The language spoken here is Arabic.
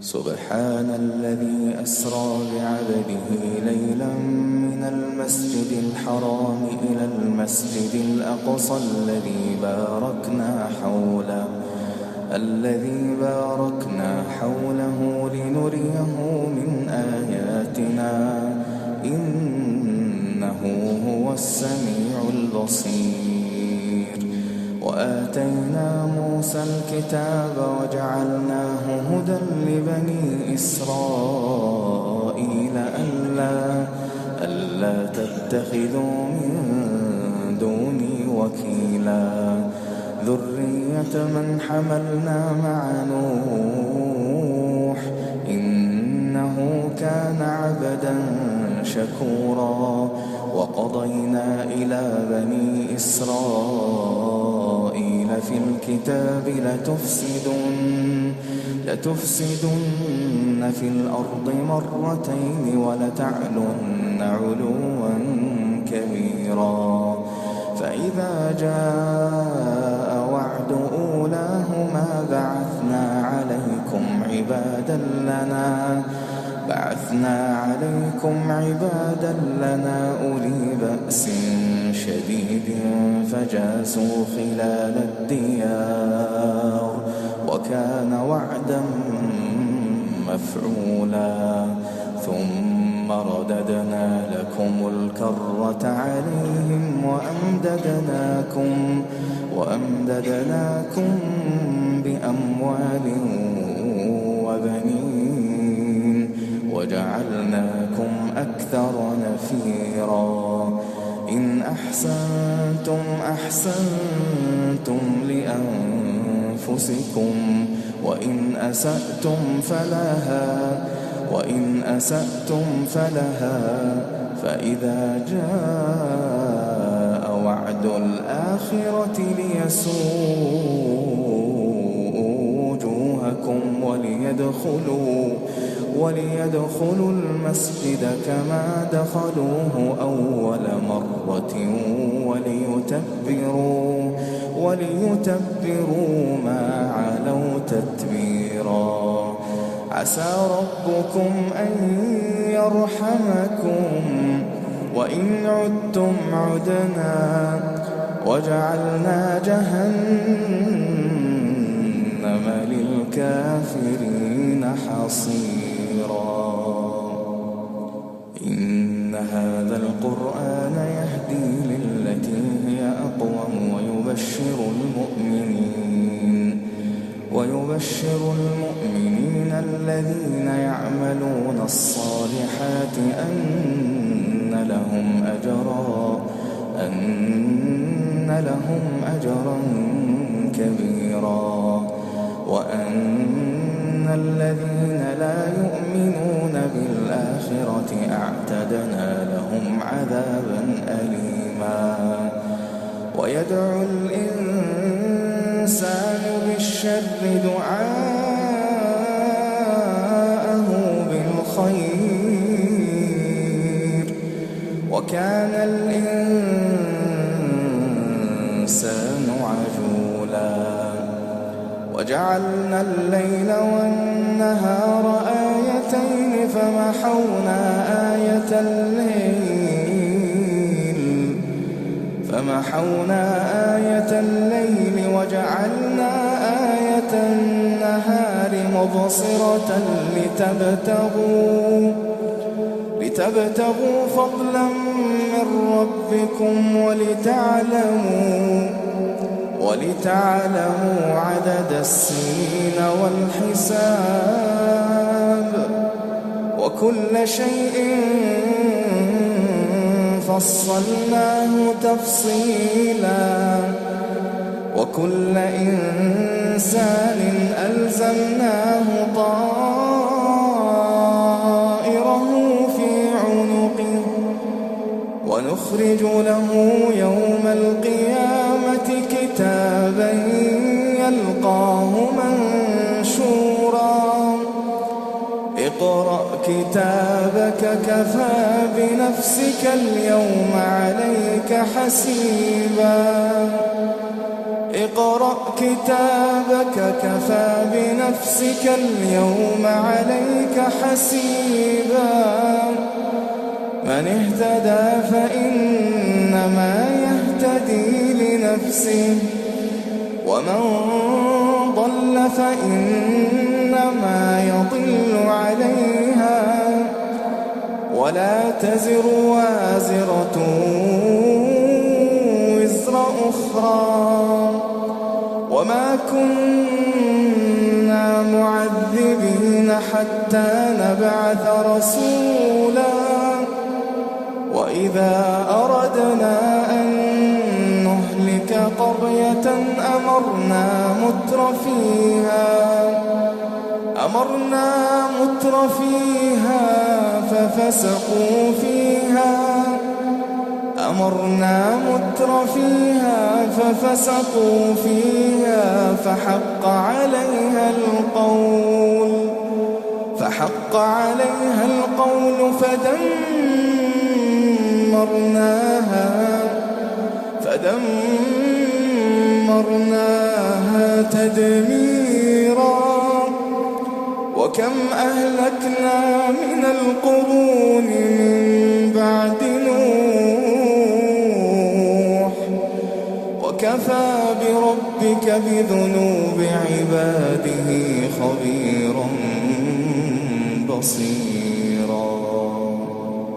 سبحان الذي أسرى بعبده ليلا من المسجد الحرام إلى المسجد الأقصى الذي باركنا حوله لنريه من آياتنا إنه هو السميع البصير. وآتينا موسى الكتاب وجعلناه هدى لبني إسرائيل ألا تتخذوا من دوني وكيلا ذرية من حملنا مع نوح إنه كان عبدا شكورا. وقضينا إلى بني إسرائيل في الكتاب لتفسدن في الأرض مرتين ولتعلن علوا كبيرا. فإذا جاء وعد أولاهما بعثنا عليكم عبادا لنا أولي بأس شديد فجاسوا خلال الديار وكان وعدا مفعولا. ثم رددنا لكم الكرة عليهم وأمددناكم بأموال وبنين وجعلناكم أكثر نفيرا. إن أحسنتم أحسنتم لأنفسكم وإن أسأتم فلها فإذا جاء وعد الآخرة ليسوءوا وجوهكم وليدخلوا المسجد كما دخلوه أول مرة وليتبروا ما علوا تتبيرا. عسى ربكم أن يرحمكم وإن عدتم عدنا وجعلنا جهنم للكافرين حصيرا. إن هذا القرآن يهدي للتي هي أقوم ويبشر المؤمنين الذين يعملون الصالحات أن لهم أجرا كبيرا وأن الذين لا يؤمنون بالآخرة أعتدنا لهم عذابا أليما. ويدعو الإنسان بالشر دعاءه بالخير وكان الإنسان عجولا. وجعلنا الليل والنهار آيتين فمحونا آية الليل وجعلنا آية النهار مبصرة لتبتغوا فضلا من ربكم ولتعلموا عدد السنين والحساب وكل شيء فصلناه تفصيلا. وكل إنسان ألزمناه طائره في عنقه ونخرج له يوم القيامة كتابا يلقاه منشورا. اقرأ كتابك كفى بنفسك اليوم عليك حسيبا. اقرأ كتابك كفى بنفسك اليوم عليك حسيبا من اهتدى فإنما يهتدي لنفسه ومن ضل فإنما يضل عليها ولا تزر وازرة وزر أخرى وما كنا معذبين حتى نبعث رسولا وإذا أردنا أن نهلك قرية أمرنا مترفيها ففسقوا فيها فحق عليها القول فدمرناها تدميرا وكم أهلكنا من القرون من بعد نوح وكفى بربك بذنوب عباده خبيرا بصيرا.